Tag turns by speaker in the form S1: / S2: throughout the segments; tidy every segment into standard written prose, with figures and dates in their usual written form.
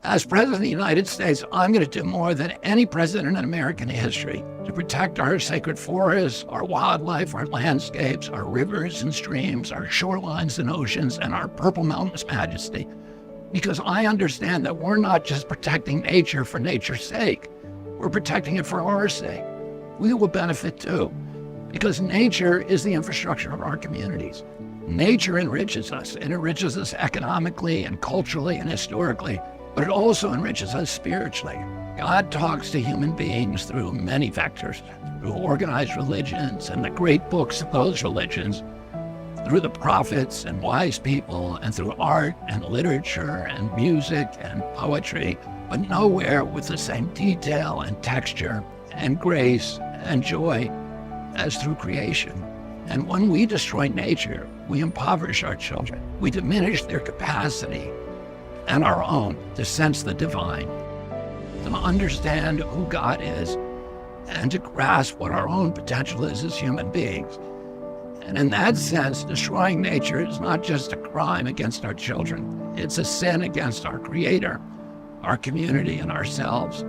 S1: As President of the United States, I'm going to do more than any president in American history to protect our sacred forests, our wildlife, our landscapes, our rivers and streams, our shorelines and oceans, and our Purple Mountains majesty. Because I understand that we're not just protecting nature for nature's sake. We're protecting it for our sake. We will benefit too, because nature is the infrastructure of our communities. Nature enriches us. It enriches us economically and culturally and historically, but it also enriches us spiritually. God talks to human beings through many vectors, through organized religions and the great books of those religions, through the prophets and wise people, and through art and literature and music and poetry, but nowhere with the same detail and texture and grace and joy as through creation. And when we destroy nature, we impoverish our children. We diminish their capacity and our own to sense the divine, to understand who God is, and to grasp what our own potential is as human beings. And in that sense, destroying nature is not just a crime against our children. It's a sin against our Creator, our community, and ourselves.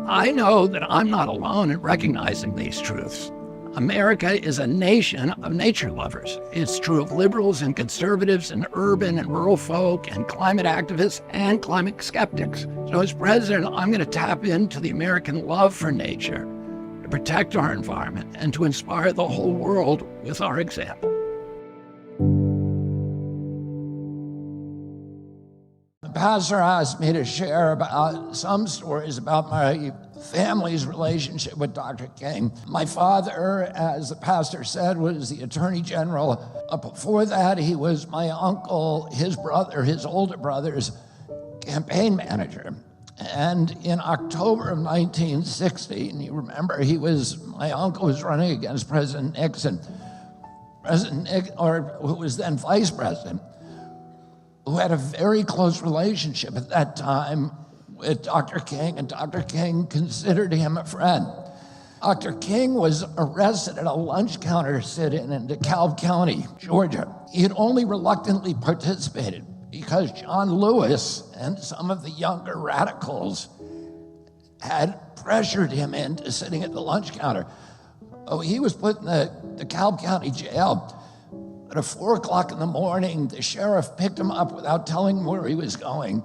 S1: I know that I'm not alone in recognizing these truths. America is a nation of nature lovers. It's true of liberals and conservatives and urban and rural folk and climate activists and climate skeptics. So as president, I'm going to tap into the American love for nature to protect our environment and to inspire the whole world with our example. The pastor asked me to share about some stories about my family's relationship with Dr. King. My father, as the pastor said, was the Attorney General. Before that, he was my uncle, his brother, his older brother's campaign manager. And in October of 1960, and you remember, my uncle was running against President Nixon, who was then vice president, who had a very close relationship at that time with Dr. King, and Dr. King considered him a friend. Dr. King was arrested at a lunch counter sit-in in DeKalb County, Georgia. He had only reluctantly participated because John Lewis and some of the younger radicals had pressured him into sitting at the lunch counter. Oh, he was put in the DeKalb County jail. At 4 o'clock in the morning, the sheriff picked him up without telling him where he was going,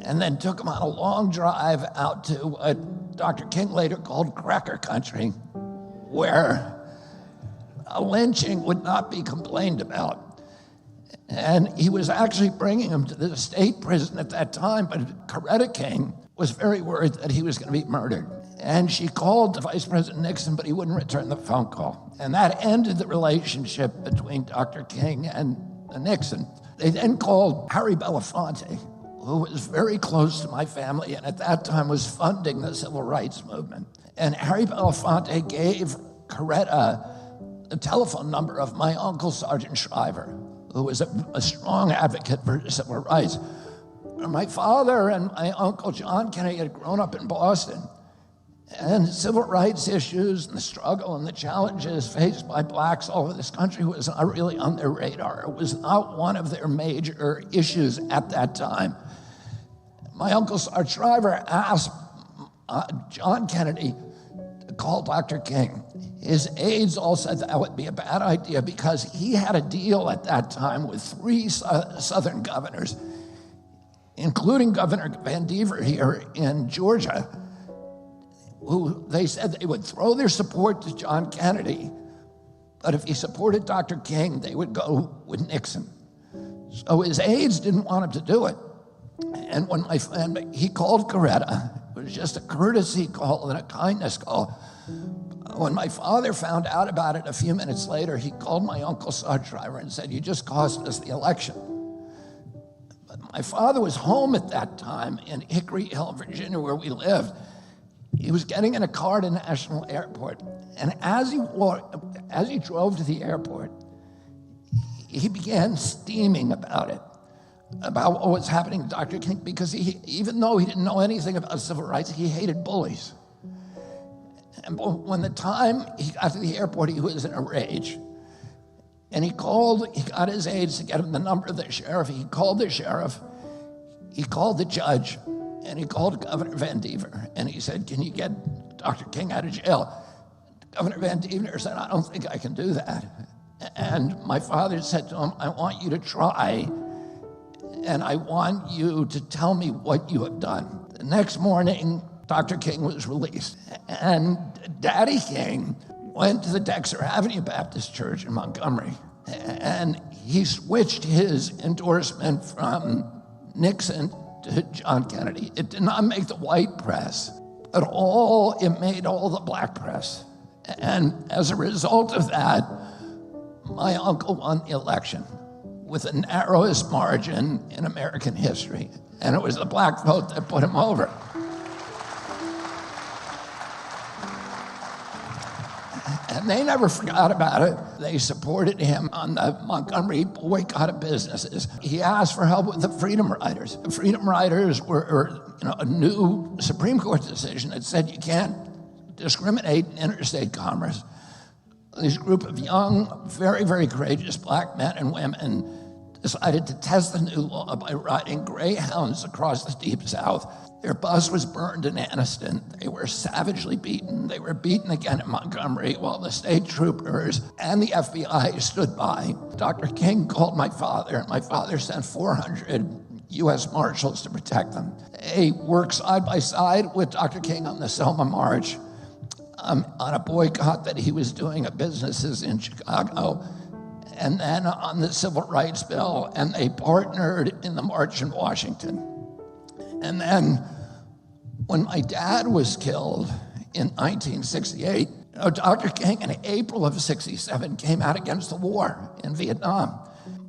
S1: and then took him on a long drive out to what Dr. King later called cracker country, where a lynching would not be complained about. And he was actually bringing him to the state prison at that time, but Coretta King was very worried that he was going to be murdered. And she called Vice President Nixon, but he wouldn't return the phone call. And that ended the relationship between Dr. King and Nixon. They then called Harry Belafonte, who was very close to my family and at that time was funding the civil rights movement. And Harry Belafonte gave Coretta the telephone number of my uncle, Sergeant Shriver, who was a strong advocate for civil rights. My father and my uncle, John Kennedy, had grown up in Boston. And civil rights issues and the struggle and the challenges faced by blacks all over this country was not really on their radar. It was not one of their major issues at that time. My uncle, Sergeant Shriver, asked John Kennedy to call Dr. King. His aides all said that would be a bad idea because he had a deal at that time with 3 Southern governors, including Governor Van Dever here in Georgia, who they said they would throw their support to John Kennedy, but if he supported Dr. King, they would go with Nixon. So his aides didn't want him to do it. And when he called Coretta, it was just a courtesy call and a kindness call. When my father found out about it a few minutes later, he called my uncle, Sergeant Shriver, and said, "You just cost us the election." But my father was home at that time in Hickory Hill, Virginia, where we lived. He was getting in a car to National Airport, and as he drove to the airport, he began steaming about it, about what was happening to Dr. King, because even though he didn't know anything about civil rights, he hated bullies. And when the time he got to the airport, he was in a rage. And he got his aides to get him the number of the sheriff. He called the sheriff, he called the judge, And he called Governor Van Dever, and he said, can you get Dr. King out of jail? Governor Van Dever said, I don't think I can do that. And my father said to him, I want you to try, and I want you to tell me what you have done. The next morning, Dr. King was released, and Daddy King went to the Dexter Avenue Baptist Church in Montgomery, and he switched his endorsement from Nixon to John Kennedy. It did not make the white press, but it made all the black press. And as a result of that, my uncle won the election with the narrowest margin in American history. And it was the black vote that put him over. And they never forgot about it. They supported him on the Montgomery boycott of businesses. He asked for help with the Freedom Riders. The Freedom Riders were a new Supreme Court decision that said you can't discriminate in interstate commerce. This group of young, very, very courageous black men and women decided to test the new law by riding greyhounds across the Deep South. Their bus was burned in Anniston. They were savagely beaten. They were beaten again in Montgomery while the state troopers and the FBI stood by. Dr. King called my father, and my father sent 400 U.S. Marshals to protect them. They worked side by side with Dr. King on the Selma March, on a boycott that he was doing of businesses in Chicago, and then on the Civil Rights Bill, and they partnered in the March in Washington. And then when my dad was killed in 1968, Dr. King in April of '67 came out against the war in Vietnam.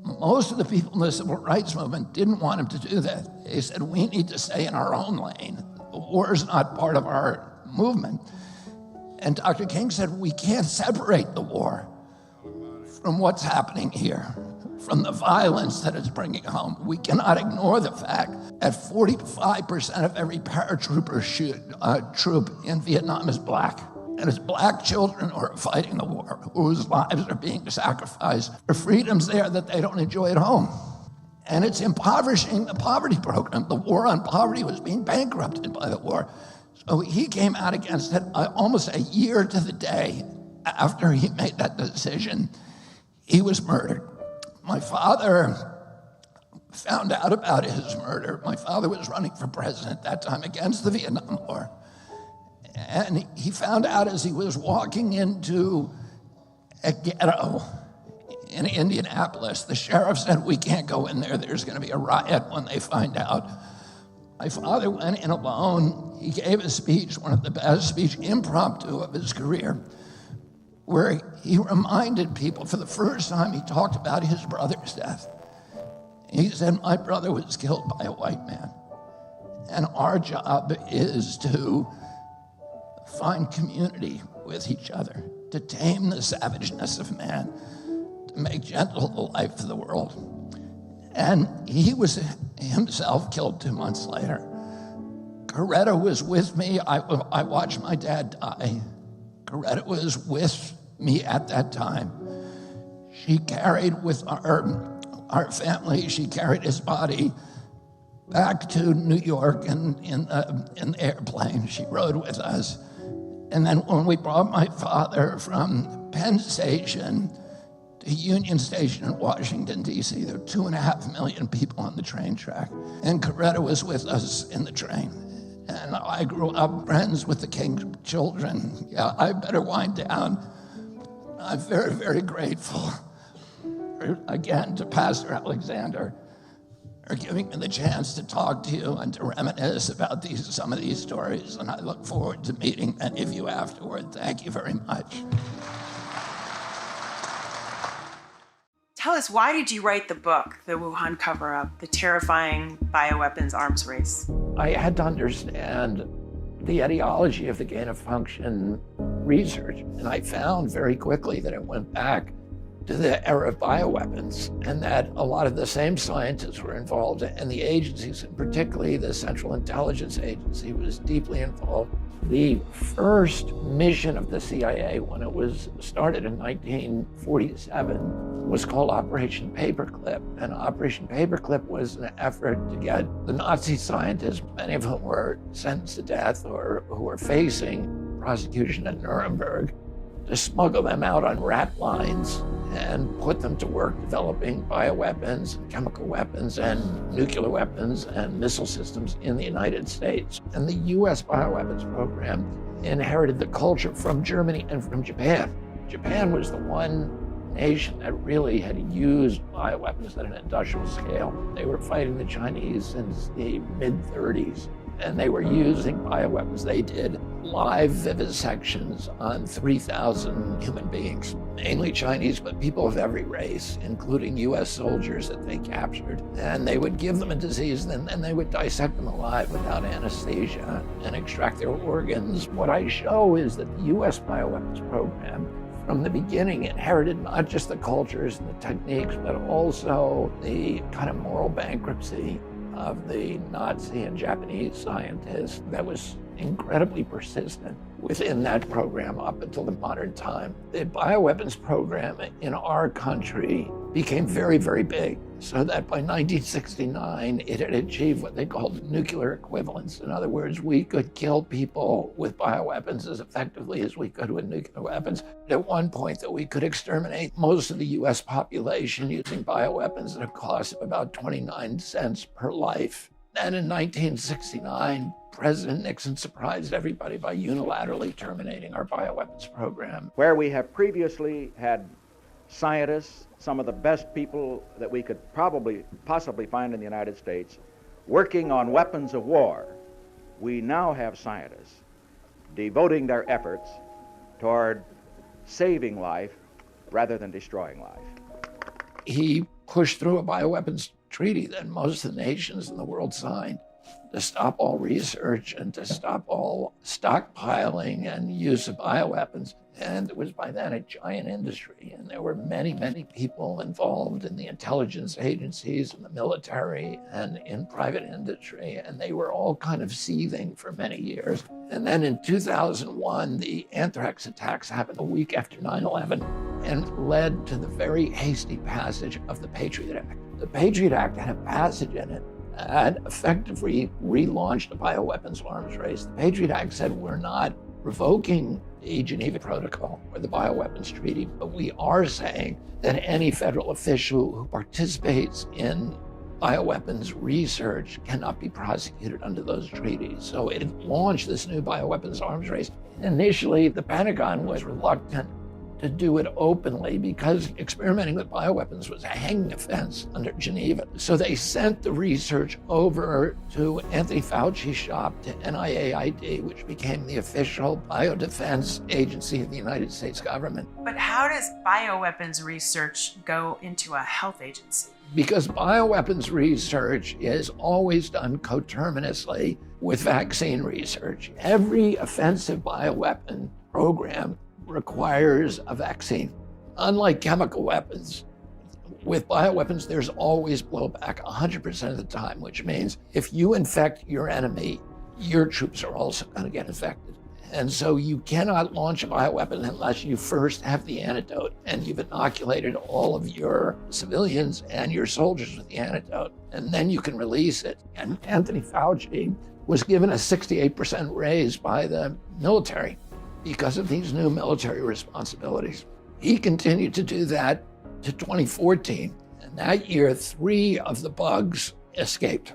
S1: Most of the people in the civil rights movement didn't want him to do that. They said, we need to stay in our own lane. The war is not part of our movement. And Dr. King said, we can't separate the war from what's happening here, from the violence that it's bringing home. We cannot ignore the fact that 45% of every paratrooper troop in Vietnam is black. And it's black children who are fighting the war, whose lives are being sacrificed for freedoms there that they don't enjoy at home. And it's impoverishing the poverty program. The war on poverty was being bankrupted by the war. So he came out against it almost a year to the day after he made that decision. He was murdered. My father found out about his murder. My father was running for president at that time against the Vietnam War. And he found out as he was walking into a ghetto in Indianapolis. The sheriff said, we can't go in there. There's going to be a riot when they find out. My father went in alone. He gave a speech, one of the best speech impromptu of his career, where he reminded people for the first time he talked about his brother's death. He said, my brother was killed by a white man. And our job is to find community with each other, to tame the savageness of man, to make gentle the life of the world. And he was himself killed 2 months later. Coretta was with me. I watched my dad die. Coretta was with me at that time. She carried with our family, she carried his body back to New York in the airplane. She rode with us. And then when we brought my father from Penn Station to Union Station in Washington, D.C., there were 2.5 million people on the train track. And Coretta was with us in the train. And I grew up friends with the King children. Yeah, I better wind down. I'm very, very grateful, again, to Pastor Alexander for giving me the chance to talk to you and to reminisce about some of these stories. And I look forward to meeting many of you afterward. Thank you very much.
S2: Tell us, why did you write the book, The Wuhan Cover-Up, The Terrifying Bioweapons Arms Race?
S1: I had to understand the etiology of the gain-of-function research. And I found very quickly that it went back to the era of bioweapons, and that a lot of the same scientists were involved, and the agencies, and particularly the Central Intelligence Agency, was deeply involved. The first mission of the CIA, when it was started in 1947, was called Operation Paperclip. And Operation Paperclip was an effort to get the Nazi scientists, many of whom were sentenced to death or who were facing prosecution at Nuremberg, to smuggle them out on rat lines and put them to work developing bioweapons, chemical weapons, and nuclear weapons and missile systems in the United States. And the US bioweapons program inherited the culture from Germany and from Japan. Japan was the one nation that really had used bioweapons at an industrial scale. They were fighting the Chinese since the mid-30s, and they were using bioweapons. They did live vivisections on 3,000 human beings, mainly Chinese, but people of every race, including US soldiers that they captured. And they would give them a disease, and then they would dissect them alive without anesthesia and extract their organs. What I show is that the US bioweapons program, from the beginning, inherited not just the cultures and the techniques, but also the kind of moral bankruptcy of the Nazi and Japanese scientists that was incredibly persistent within that program up until the modern time. The bioweapons program in our country became very, very big, so that by 1969, it had achieved what they called nuclear equivalence. In other words, we could kill people with bioweapons as effectively as we could with nuclear weapons. At one point, that we could exterminate most of the US population using bioweapons at a cost of about 29 cents per life. And in 1969, President Nixon surprised everybody by unilaterally terminating our bioweapons program.
S3: Where we have previously had scientists, some of the best people that we could possibly find in the United States, working on weapons of war, we now have scientists devoting their efforts toward saving life rather than destroying life.
S1: He pushed through a bioweapons treaty that most of the nations in the world signed to stop all research and to stop all stockpiling and use of bioweapons. And it was by then a giant industry, and there were many, many people involved in the intelligence agencies and the military and in private industry, and they were all kind of seething for many years. And then in 2001, the anthrax attacks happened a week after 9/11 and led to the very hasty passage of the Patriot Act. The Patriot Act had a passage in it that effectively relaunched the bioweapons arms race. The Patriot Act said we're not revoking the Geneva Protocol or the bioweapons treaty, but we are saying that any federal official who participates in bioweapons research cannot be prosecuted under those treaties. So it launched this new bioweapons arms race. Initially, the Pentagon was reluctant to do it openly because experimenting with bioweapons was a hanging offense under Geneva. So they sent the research over to Anthony Fauci's shop, to NIAID, which became the official biodefense agency of the United States government.
S2: But how does bioweapons research go into a health agency?
S1: Because bioweapons research is always done coterminously with vaccine research. Every offensive bioweapon program requires a vaccine. Unlike chemical weapons, with bioweapons, there's always blowback 100% of the time, which means if you infect your enemy, your troops are also going to get infected. And so you cannot launch a bioweapon unless you first have the antidote and you've inoculated all of your civilians and your soldiers with the antidote, and then you can release it. And Anthony Fauci was given a 68% raise by the military because of these new military responsibilities. He continued to do that to 2014. And that year, 3 of the bugs escaped.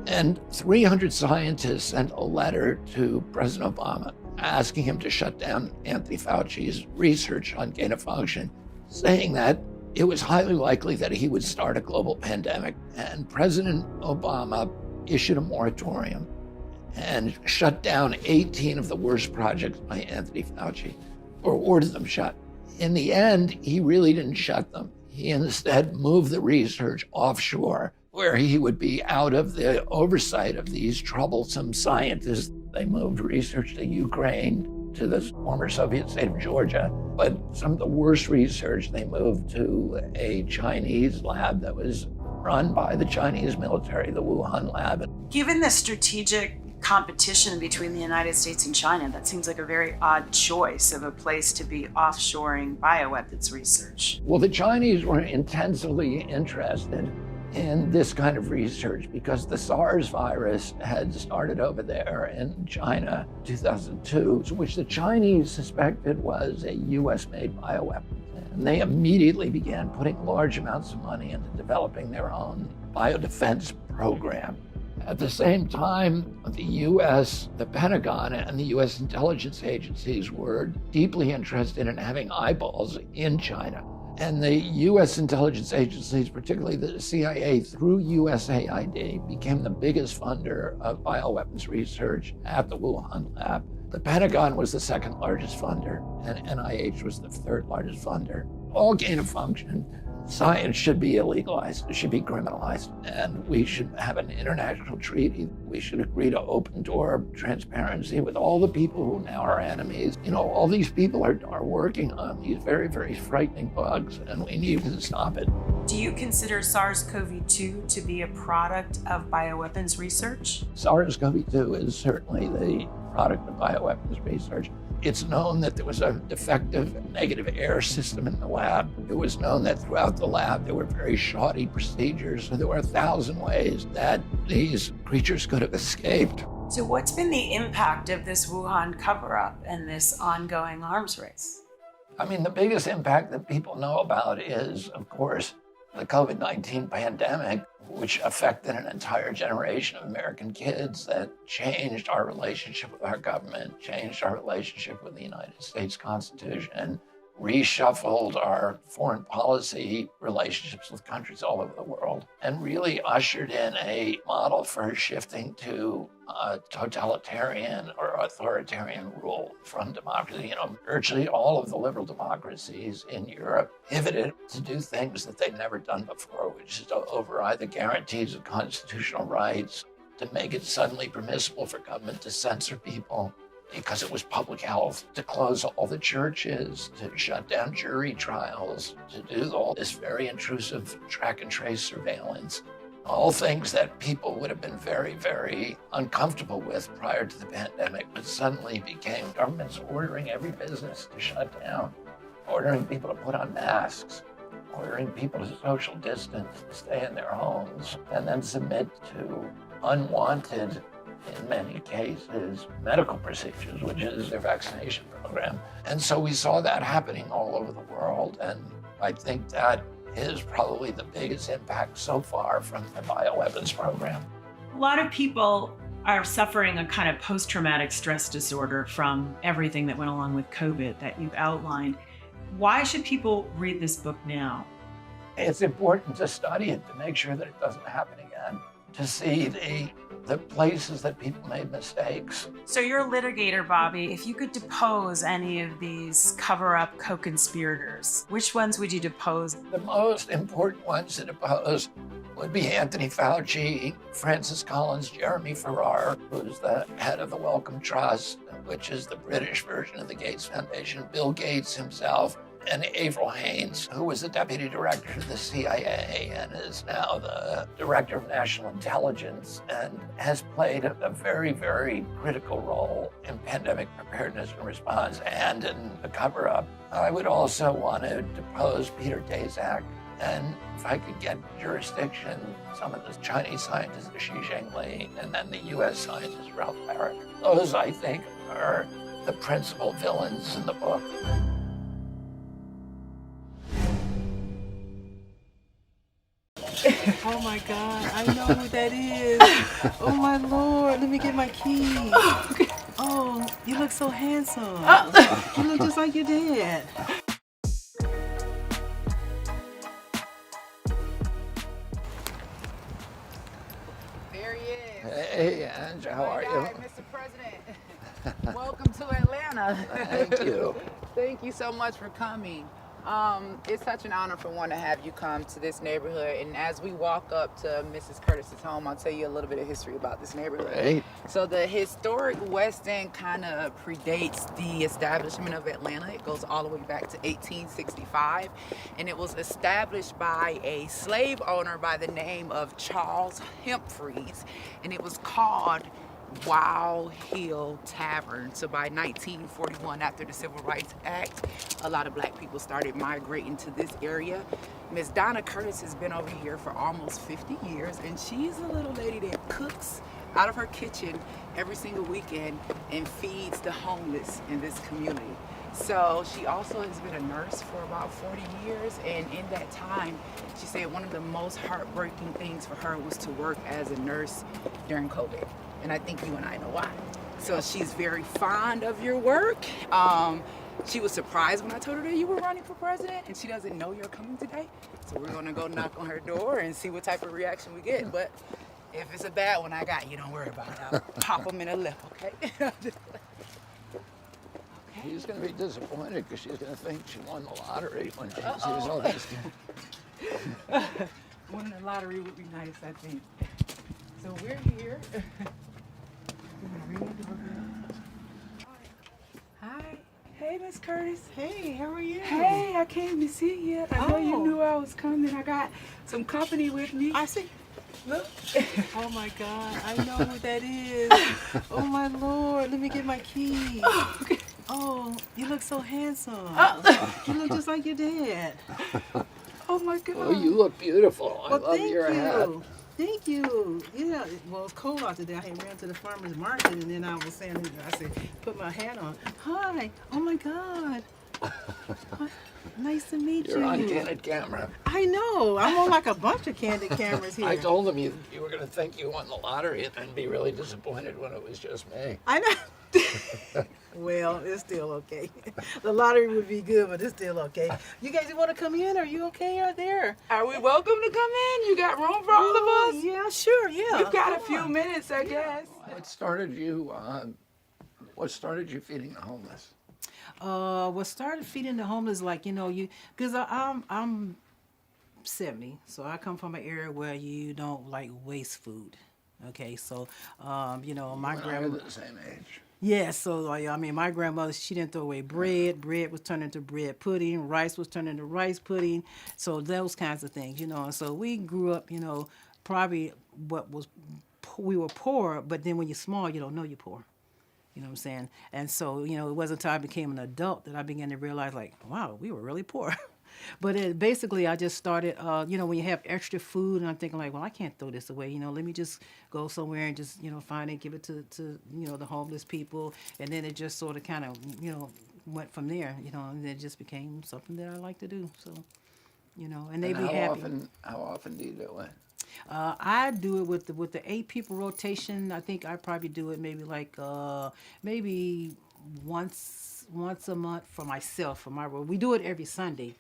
S1: And 300 scientists sent a letter to President Obama asking him to shut down Anthony Fauci's research on gain of function, saying that it was highly likely that he would start a global pandemic. And President Obama issued a moratorium and shut down 18 of the worst projects by Anthony Fauci, or ordered them shut. In the end, he really didn't shut them. He instead moved the research offshore, where he would be out of the oversight of these troublesome scientists. They moved research to Ukraine, to the former Soviet state of Georgia. But some of the worst research, they moved to a Chinese lab that was run by the Chinese military, the Wuhan lab.
S2: Given the strategic competition between the United States and China, that seems like a very odd choice of a place to be offshoring bioweapons research.
S1: Well, the Chinese were intensively interested in this kind of research because the SARS virus had started over there in China in 2002, which the Chinese suspected was a US-made bioweapon. And they immediately began putting large amounts of money into developing their own biodefense program. At the same time, the US, the Pentagon, and the US intelligence agencies were deeply interested in having eyeballs in China. And the US intelligence agencies, particularly the CIA through USAID, became the biggest funder of bioweapons research at the Wuhan lab. The Pentagon was the second largest funder, and NIH was the third largest funder. All gain of function. Science should be illegalized, it should be criminalized, and we should have an international treaty. We should agree to open door transparency with all the people who now are enemies. You know, all these people are working on these very, very frightening bugs, and we need to stop it.
S2: Do you consider SARS-CoV-2 to be a product of bioweapons research?
S1: SARS-CoV-2 is certainly the product of bioweapons research. It's known that there was a defective negative air system in the lab. It was known that throughout the lab there were very shoddy procedures. So there were 1,000 ways that these creatures could have escaped.
S2: So what's been the impact of this Wuhan cover-up and this ongoing arms race?
S1: I mean, the biggest impact that people know about is, of course, the COVID-19 pandemic, which affected an entire generation of American kids, that changed our relationship with our government, changed our relationship with the United States Constitution, reshuffled our foreign policy relationships with countries all over the world, and really ushered in a model for shifting to totalitarian or authoritarian rule from democracy. You know, virtually all of the liberal democracies in Europe pivoted to do things that they'd never done before, which is to override the guarantees of constitutional rights, to make it suddenly permissible for government to censor people because it was public health, to close all the churches, to shut down jury trials, to do all this very intrusive track and trace surveillance. All things that people would have been very, very uncomfortable with prior to the pandemic, but suddenly became governments ordering every business to shut down, ordering people to put on masks, ordering people to social distance, to stay in their homes, and then submit to unwanted, in many cases, medical procedures, which is their vaccination program. And so we saw that happening all over the world. And I think that is probably the biggest impact so far from the bioweapons program.
S4: A lot of people are suffering a kind of post-traumatic stress disorder from everything that went along with COVID that you've outlined. Why should people read this book now?
S1: It's important to study it to make sure that it doesn't happen again, to see the places that people made mistakes.
S2: So you're a litigator, Bobby. If you could depose any of these cover-up co-conspirators, which ones would you depose?
S1: The most important ones to depose would be Anthony Fauci, Francis Collins, Jeremy Farrar, who's the head of the Wellcome Trust, which is the British version of the Gates Foundation, Bill Gates himself, and Avril Haines, who was the deputy director of the CIA and is now the director of national intelligence and has played a very, very critical role in pandemic preparedness and response and in the cover-up. I would also want to depose Peter Daszak, and if I could get jurisdiction, some of the Chinese scientists, Xi Zhengli, and then the US scientist, Ralph Barrett. Those, I think, are the principal villains in the book.
S5: Oh my God, I know who that is. Oh my Lord, let me get my keys. Oh, you look so handsome. You look just like your dad.
S6: There he is.
S1: Hey, Ange, how are you?
S6: Mr. President. Welcome to Atlanta.
S1: Thank you.
S6: Thank you so much for coming. It's such an honor for one to have you come to this neighborhood. And as we walk up to Mrs. Curtis's home, I'll tell you a little bit of history about this neighborhood.
S1: Right.
S6: So the historic West End kind of predates the establishment of Atlanta. It goes all the way back to 1865. And it was established by a slave owner by the name of Charles Humphreys. And it was called Wild Hill Tavern. So by 1941, after the Civil Rights Act, a lot of black people started migrating to this area. Miss Donna Curtis has been over here for almost 50 years, and she's a little lady that cooks out of her kitchen every single weekend and feeds the homeless in this community. So she also has been a nurse for about 40 years, and in that time, she said one of the most heartbreaking things for her was to work as a nurse during COVID. And I think you and I know why. So she's very fond of your work. She was surprised when I told her that you were running for president, and she doesn't know you're coming today. So we're gonna go knock on her door and see what type of reaction we get. But if it's a bad one, I got you, don't worry about it. I'll pop them in a lip, okay?
S1: She's going to be disappointed because she's going to think she won the lottery when she sees all these.
S6: Winning the lottery would be nice, I think. So we're here. Hi. Hey, Miss Curtis.
S5: Hey, how are you?
S6: Hey, I came to see you. I know you
S5: Oh.
S6: knew I was coming. I got some company with me.
S5: I see.
S6: Look.
S5: Oh my God, I know who that is. Oh my Lord, let me get my keys.
S6: Okay.
S5: Oh, you look so handsome.
S6: Oh.
S5: You look just like your dad.
S6: Oh my God.
S1: Oh, you look beautiful. I
S5: Well,
S1: love
S5: thank
S1: your hat.
S5: you. Thank you. Yeah, well, it's cold out today. I had ran to the farmer's market, and then I was saying, I said, put my hat on. Hi. Oh my God. Hi. Nice to meet
S1: You're
S5: you.
S1: on candid camera.
S5: I know. I'm on like a bunch of candid cameras here.
S1: I told them you were going to think you won the lottery and then be really disappointed when it was just me.
S5: I know. Well, it's still okay. The lottery would be good, but it's still okay. You guys want to come in? Are you okay out there?
S6: Are we welcome to come in? You got room for all of us?
S5: Yeah, sure, yeah.
S6: You've got a
S5: Come
S6: few
S5: on.
S6: minutes, I guess.
S1: What started you? What started you feeding the homeless?
S5: What started feeding the homeless, like, because I'm 70, so I come from an area where you don't like waste food. Okay, so my
S1: You and I are
S5: grandma.
S1: the same age.
S5: Yeah, so like, my grandmother, she didn't throw away bread. Bread was turned into bread pudding. Rice was turned into rice pudding. So those kinds of things, And so we grew up, probably we were poor, but then when you're small, you don't know you're poor. You know what I'm saying? And so, it wasn't until I became an adult that I began to realize, like, wow, we were really poor. But basically, I just started, when you have extra food, and I'm thinking, like, well, I can't throw this away. Let me just go somewhere and just, find it, give it to the homeless people. And then it just sort of kind of, went from there, and it just became something that I like to do. So, and they
S1: And
S5: be happy.
S1: how often do you do it?
S5: I do it with the 8 people rotation. I think I probably do it maybe like maybe once a month for myself for my we do it every Sunday,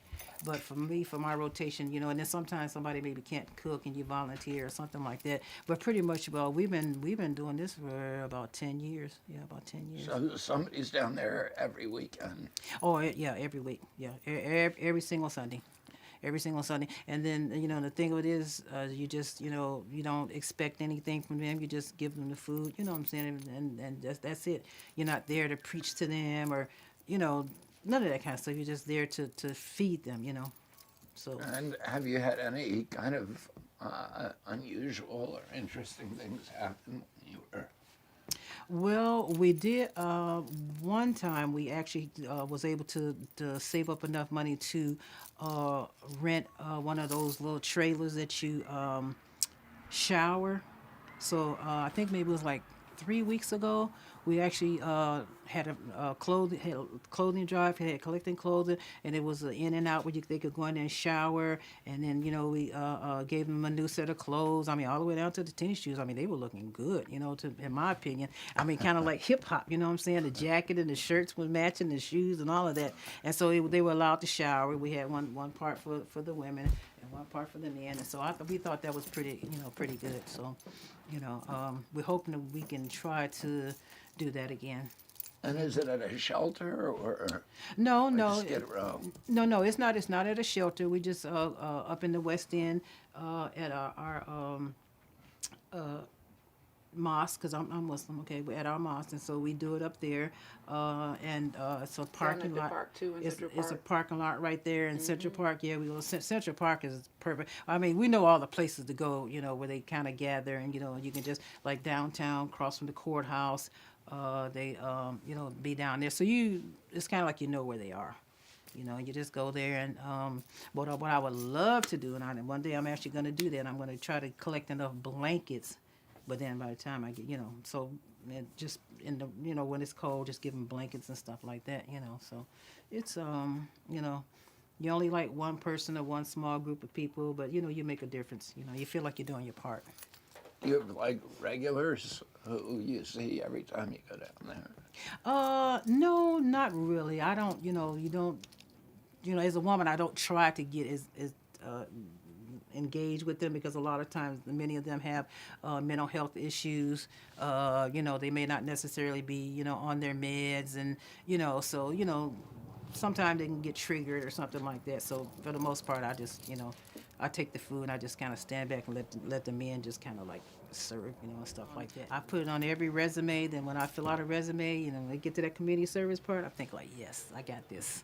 S5: but for me for my rotation, and then sometimes somebody maybe can't cook and you volunteer or something like that. But pretty much, we've been doing this for about 10 years. Yeah, about 10 years.
S1: So somebody's down there every weekend.
S5: Oh yeah, every week. Yeah, every single Sunday. Every single Sunday. And then, the thing of it is, you just, you don't expect anything from them. You just give them the food, you know what I'm saying? And that's it. You're not there to preach to them or, none of that kind of stuff. You're just there to feed them, So.
S1: And have you had any kind of unusual or interesting things happen when you were?
S5: Well, we did. One time we actually was able to save up enough money to rent one of those little trailers that you shower. So I think maybe it was like 3 weeks ago. We actually had a clothing drive, had collecting clothing, and it was an in and out where they could go in there and shower. And then, we gave them a new set of clothes. I mean, all the way down to the tennis shoes. I mean, they were looking good, in my opinion. I mean, kind of like hip hop, you know what I'm saying? The jacket and the shirts were matching, the shoes and all of that. And so they were allowed to shower. We had one part for the women and one part for the men. And so we thought that was pretty good. So, we're hoping that we can try to do that again.
S1: And is it at a shelter or
S5: No,
S1: or
S5: no,
S1: Skid Row?
S5: no. It's not. It's not at a shelter. We just up in the West End at our mosque, because I'm Muslim. Okay, we're at our mosque, and so we do it up there. And it's a parking
S6: the
S5: lot.
S6: park, too, in
S5: it's,
S6: Central
S5: it's a
S6: Park.
S5: parking lot right there in Central Park. Yeah, we go. Central Park is perfect. I mean, we know all the places to go. You know, where they kind of gather, and you can just like downtown, across from the courthouse. They be down there. So it's kind of like you know where they are. You just go there and what I would love to do, and one day I'm actually going to do that. I'm going to try to collect enough blankets, but then by the time I get, so just in the, when it's cold, just give them blankets and stuff like that, So it's you only like one person or one small group of people, but you make a difference. You feel like you're doing your part.
S1: You have like regulars who you see every time you go down there?
S5: No, not really. I don't, you don't, as a woman, I don't try to get as engaged with them, because a lot of times many of them have mental health issues. They may not necessarily be, on their meds, and, so, sometimes they can get triggered or something like that. So for the most part, I just, I take the food and I just kind of stand back and let the men just kind of like serve, and stuff like that. I put it on every resume. Then when I fill out a resume, when I get to that community service part, I think like, yes, I got this.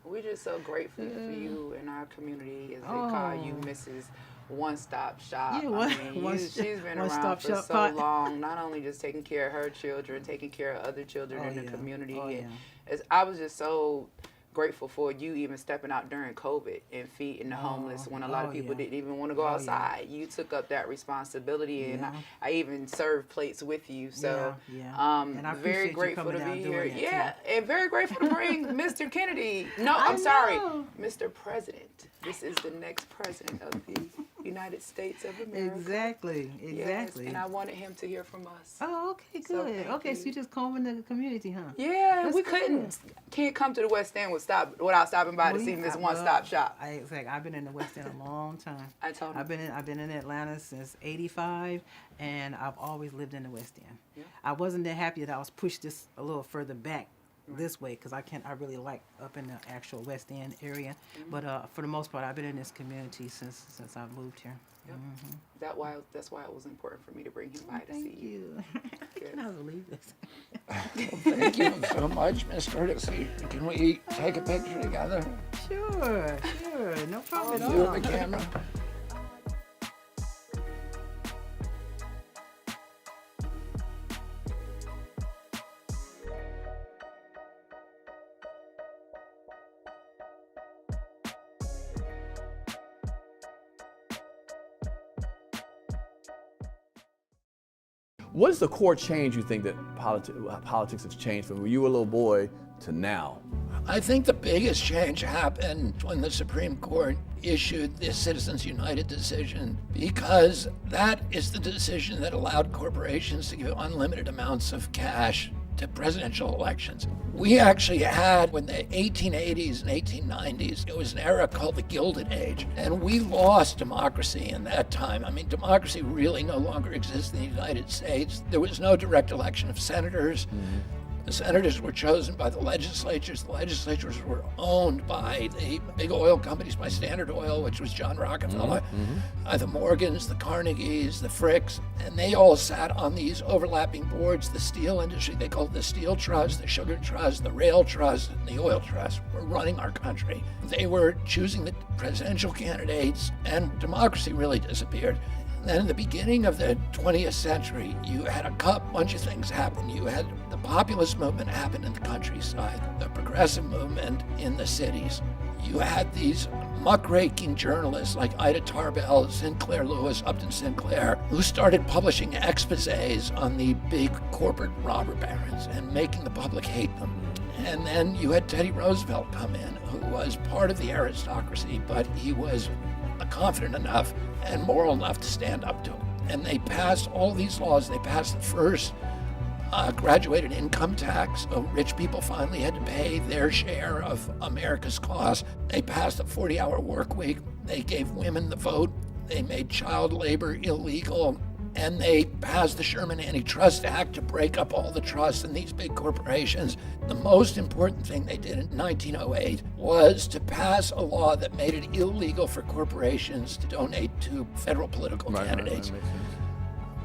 S6: We're just so grateful for you in our community, as they call you, Mrs. One Stop Shop.
S5: Yeah,
S6: she's been around
S5: One-stop
S6: for
S5: shop
S6: so
S5: pot.
S6: long, not only just taking care of her children, taking care of other children in the
S5: yeah.
S6: community.
S5: Oh,
S6: And
S5: yeah.
S6: I was just so grateful for you even stepping out during COVID and feeding the homeless when a lot of people
S5: yeah.
S6: didn't even want to go outside. You took up that responsibility, and
S5: Yeah.
S6: I even served plates with you. So
S5: Yeah. And I
S6: very
S5: appreciate you
S6: grateful
S5: coming
S6: to
S5: down
S6: be
S5: doing
S6: here.
S5: that,
S6: Yeah,
S5: too.
S6: and very grateful to bring Mr. Kennedy. No,
S5: I
S6: I'm sorry,
S5: know.
S6: Mr. President. This is the next president of the United States of America.
S5: Exactly.
S6: Yes, and I wanted him to hear from us.
S5: Oh, okay,
S6: So
S5: good.
S6: thank
S5: Okay,
S6: you.
S5: so you just combing the community, huh?
S6: Yeah,
S5: That's
S6: we
S5: good.
S6: can't come to the West End without stopping by to
S5: Well,
S6: see
S5: yeah,
S6: Miss
S5: I-
S6: One Stop Shop.
S5: I've been in the West End a long time.
S6: I told him.
S5: I've been in Atlanta since '85, and I've always lived in the West End.
S6: Yeah.
S5: I wasn't that happy that I was pushed this a little further back this way, because I really like up in the actual West End area.
S6: Mm-hmm.
S5: But for the most part, I've been in this community since I moved here.
S6: Yep.
S5: Mm-hmm.
S6: That's why it was important for me to bring him by to see
S5: Thank you. I
S6: Yes.
S5: cannot believe this.
S1: Well, thank you so much, Miss Curtis. Can we take a picture together?
S5: Sure, no problem at
S1: You
S5: all.
S1: and the camera?
S7: What is the core change you think that politics has changed from when you were a little boy to now?
S1: I think the biggest change happened when the Supreme Court issued the Citizens United decision, because that is the decision that allowed corporations to give unlimited amounts of cash to presidential elections. We actually had, in the 1880s and 1890s, it was an era called the Gilded Age, and we lost democracy in that time. I mean, democracy really no longer exists in the United States. There was no direct election of senators. The senators were chosen by the legislatures. The legislatures were owned by the big oil companies, by Standard Oil, which was John Rockefeller, the Morgans, the Carnegies, the Fricks, and they all sat on these overlapping boards. The steel industry, they called it the Steel Trust, the Sugar Trust, the Rail Trust, and the Oil Trust were running our country. They were choosing the presidential candidates, and democracy really disappeared. Then in the beginning of the 20th century, you had a bunch of things happen. You had the populist movement happen in the countryside, the progressive movement in the cities. You had these muckraking journalists like Ida Tarbell, Sinclair Lewis, Upton Sinclair, who started publishing exposés on the big corporate robber barons and making the public hate them. And then you had Teddy Roosevelt come in, who was part of the aristocracy, but he was confident enough and moral enough to stand up to them. And they passed all these laws. They passed the first graduated income tax, so rich people finally had to pay their share of America's cost. They passed a 40-hour work week. They gave women the vote. They made child labor illegal. and they passed the Sherman Antitrust Act to break up all the trusts in these big corporations. The most important thing they did in 1908 was to pass a law that made it illegal for corporations to donate to federal political candidates.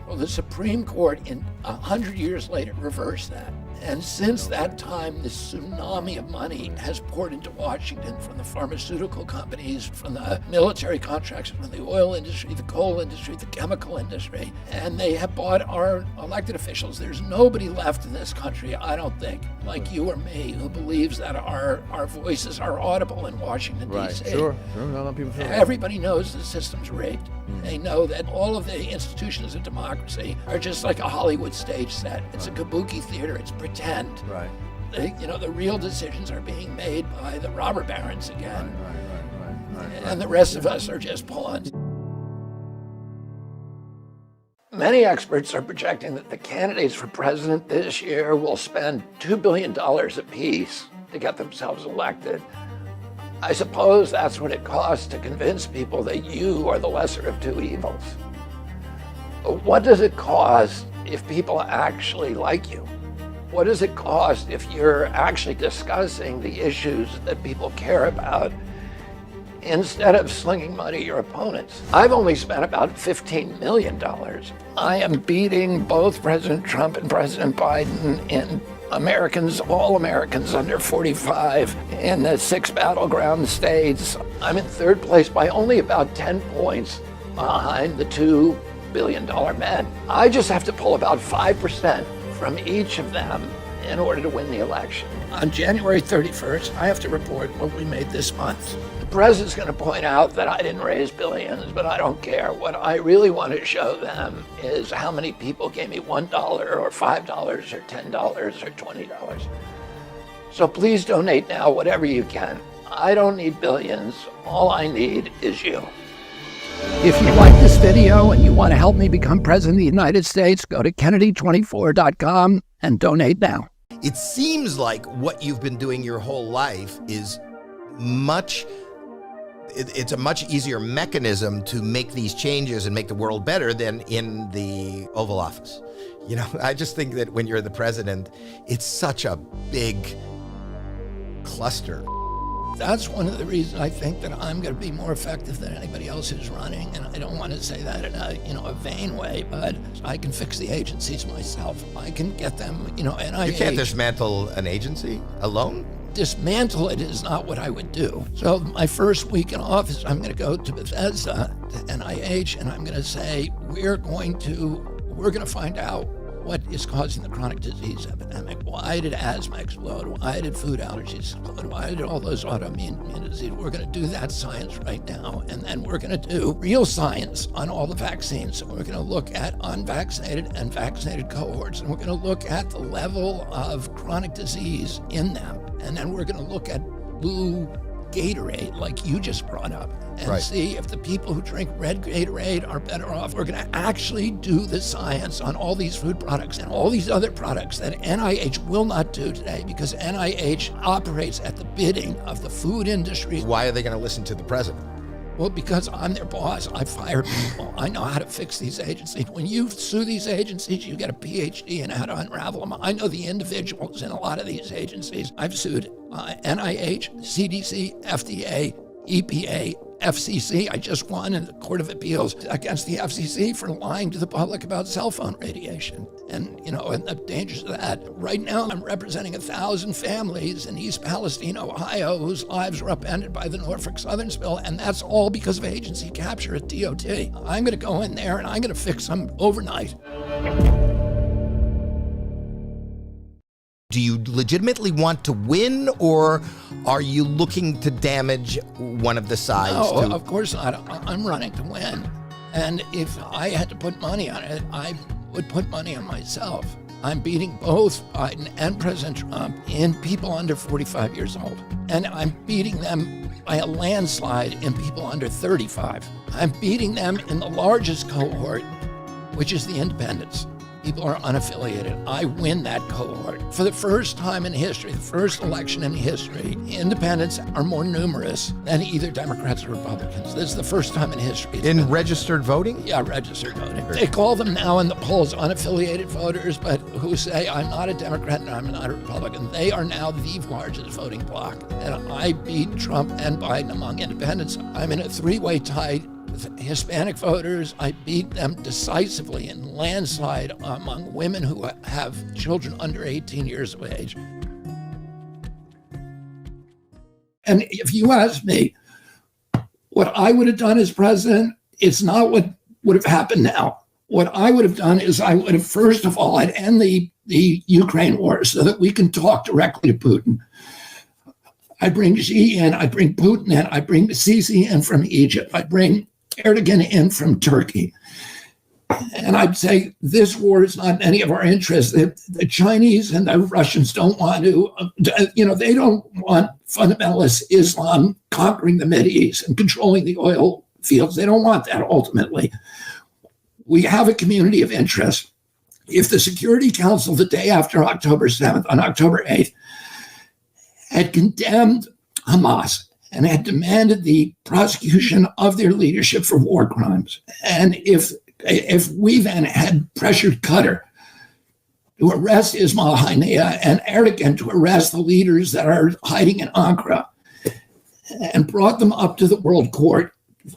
S1: Well, the Supreme Court, 100 years later, reversed that. And since that time, this tsunami of money has poured into Washington from the pharmaceutical companies, from the military contracts, from the oil industry, the coal industry, the chemical industry, and they have bought our elected officials. There's nobody left in this country, I don't think, like you or me, who believes that our voices are audible in Washington, D.C.
S7: Sure. Not a lot of people feel that.
S1: Everybody knows the system's rigged. They know that all of the institutions of democracy are just like a Hollywood stage set. It's a kabuki theater. It's pretend.
S7: Right.
S1: The real decisions are being made by the robber barons again.
S7: Right.
S1: And the rest of us are just pawns. Many experts are projecting that the candidates for president this year will spend $2 billion apiece to get themselves elected. I suppose that's what it costs to convince people that you are the lesser of two evils. But what does it cost if people actually like you? What does it cost if you're actually discussing the issues that people care about instead of slinging money at your opponents? I've only spent about $15 million. I am beating both President Trump and President Biden in all Americans under 45 in the 6 battleground states. I'm in third place by only about 10 points behind the $2 billion men. I just have to pull about 5% from each of them in order to win the election. On January 31st, I have to report what we made this month. The press is going to point out that I didn't raise billions, but I don't care. What I really want to show them is how many people gave me $1 or $5 or $10 or $20. So please donate now, whatever you can. I don't need billions. All I need is you. If you like this video and you want to help me become president of the United States, go to Kennedy24.com and donate now.
S8: It seems like what you've been doing your whole life is it's a much easier mechanism to make these changes and make the world better than in the Oval Office. You know, I just think that when you're the president, it's such a big cluster.
S1: That's one of the reasons I think that I'm going to be more effective than anybody else who's running. And I don't want to say that in a vain way, but I can fix the agencies myself. I can get them, NIH.
S8: You can't dismantle an agency alone?
S1: Dismantle it is not what I would do. So my first week in office, I'm going to go to Bethesda, to NIH, and I'm going to say, we're going to find out what is causing the chronic disease epidemic. Why did asthma explode? Why did food allergies explode? Why did all those autoimmune diseases? We're going to do that science right now. And then we're going to do real science on all the vaccines. So we're going to look at unvaccinated and vaccinated cohorts. And we're going to look at the level of chronic disease in them. And then we're going to look at blue Gatorade, like you just brought up, and see if the people who drink red Gatorade are better off. We're going to actually do the science on all these food products and all these other products that NIH will not do today because NIH operates at the bidding of the food industry.
S8: Why are they going to listen to the president?
S1: Well, because I'm their boss. I fire people. I know how to fix these agencies. When you sue these agencies, you get a PhD in how to unravel them. I know the individuals in a lot of these agencies. I've sued NIH, CDC, FDA, EPA, FCC. I just won in the Court of Appeals against the FCC for lying to the public about cell phone radiation. And the dangers of that. Right now, I'm representing 1,000 families in East Palestine, Ohio, whose lives were upended by the Norfolk Southern spill, and that's all because of agency capture at DOT. I'm going to go in there and I'm going to fix them overnight.
S8: Do you legitimately want to win, or are you looking to damage one of the sides?
S1: No, of course not. I'm running to win. And if I had to put money on it, I would put money on myself. I'm beating both Biden and President Trump in people under 45 years old. And I'm beating them by a landslide in people under 35. I'm beating them in the largest cohort, which is the independents. people are unaffiliated. I win that cohort. For the first time in history, the first election in history, independents are more numerous than either Democrats or Republicans. This is the first time in history.
S8: In registered voting?
S1: Yeah, registered voting. They call them now in the polls unaffiliated voters, but who say, I'm not a Democrat and I'm not a Republican. They are now the largest voting bloc. And I beat Trump and Biden among independents. I'm in a three-way tie with Hispanic voters. I beat them decisively in landslide among women who have children under 18 years of age. And if you ask me what I would have done as president, it's not what would have happened now. What I would have done is I would have, first of all, I'd end the Ukraine war so that we can talk directly to Putin. I bring Xi in, I bring Putin in, I bring Sisi in from Egypt, I bring Erdogan in from Turkey. And I'd say this war is not in any of our interests. The Chinese and the Russians don't want to, they don't want fundamentalist Islam conquering the Mideast and controlling the oil fields. They don't want that ultimately. We have a community of interest. If the Security Council the day after October 7th, on October 8th, had condemned Hamas and had demanded the prosecution of their leadership for war crimes, and if we then had pressured Qatar to arrest Ismail Haniyeh and Erdogan to arrest the leaders that are hiding in Ankara and brought them up to the World Court,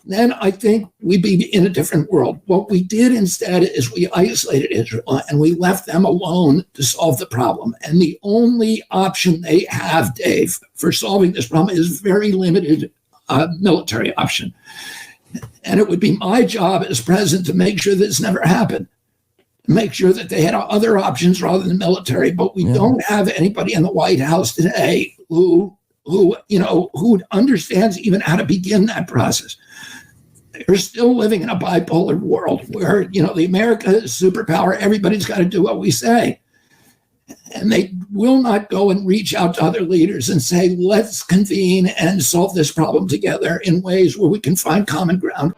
S1: then I think we'd be in a different world. What we did instead is we isolated Israel and we left them alone to solve the problem. And the only option they have, Dave, for solving this problem is very limited military option. And it would be my job as president to make sure this never happened, make sure that they had other options rather than military. But we don't have anybody in the White House today who understands even how to begin that process. They're still living in a bipolar world where, the America is superpower, everybody's got to do what we say. And they will not go and reach out to other leaders and say, let's convene and solve this problem together in ways where we can find common ground.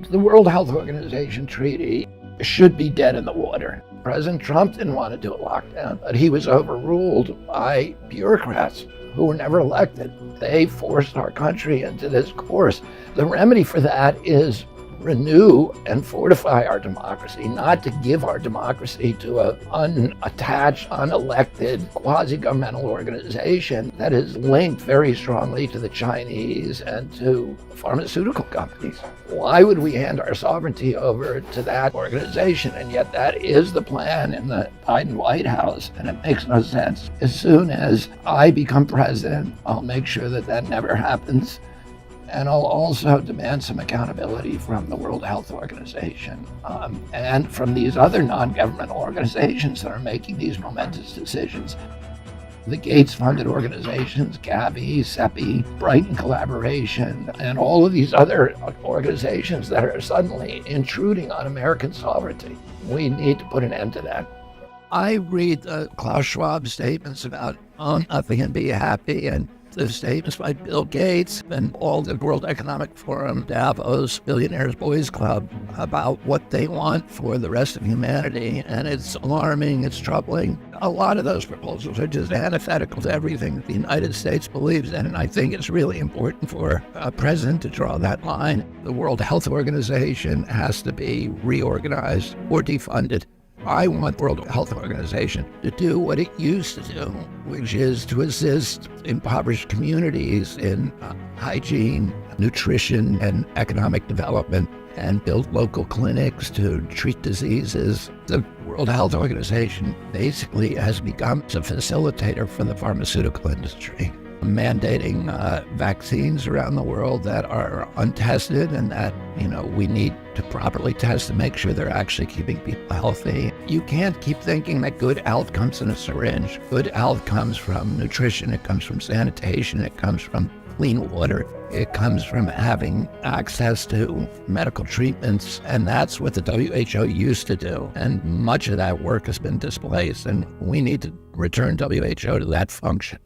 S1: The World Health Organization treaty should be dead in the water. President Trump didn't want to do a lockdown, but he was overruled by bureaucrats who were never elected. They forced our country into this course. The remedy for that is renew and fortify our democracy, not to give our democracy to an unattached, unelected, quasi-governmental organization that is linked very strongly to the Chinese and to pharmaceutical companies. Why would we hand our sovereignty over to that organization? And yet that is the plan in the Biden White House, and it makes no sense. As soon as I become president, I'll make sure that that never happens. And I'll also demand some accountability from the World Health Organization and from these other non-governmental organizations that are making these momentous decisions. The Gates-funded organizations, Gavi, CEPI, Brighton Collaboration, and all of these other organizations that are suddenly intruding on American sovereignty. We need to put an end to that. I read Klaus Schwab's statements about own nothing and be happy, and the statements by Bill Gates and all the World Economic Forum, Davos, Billionaires Boys Club about what they want for the rest of humanity. And it's alarming, it's troubling. A lot of those proposals are just antithetical to everything that the United States believes in. And I think it's really important for a president to draw that line. The World Health Organization has to be reorganized or defunded. I want the World Health Organization to do what it used to do, which is to assist impoverished communities in hygiene, nutrition, and economic development, and build local clinics to treat diseases. The World Health Organization basically has become a facilitator for the pharmaceutical industry, mandating vaccines around the world that are untested and that, we need to properly test to make sure they're actually keeping people healthy. You can't keep thinking that good health comes in a syringe. Good health comes from nutrition, it comes from sanitation, it comes from clean water, it comes from having access to medical treatments, and that's what the WHO used to do. And much of that work has been displaced, and we need to return WHO to that function.